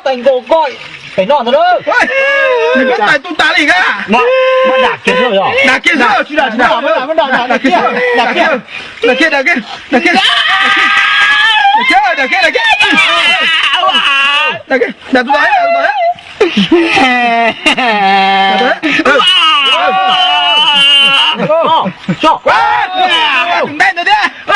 Thành cổ coi phải nọ nữa. Đừng có tay tung ta đi cả. Mà đạp kia rồi hả? Đạp kia rồi, chứ đạp kia. Đạp kia. Đạp kia. Đạp kia. Đạp kia. Đạp kia. Đạp kia. Đạp kia. Đạp kia. Đạp tung ta đấy. Đạp đấy. Cho. Đừng đen rồi đấy.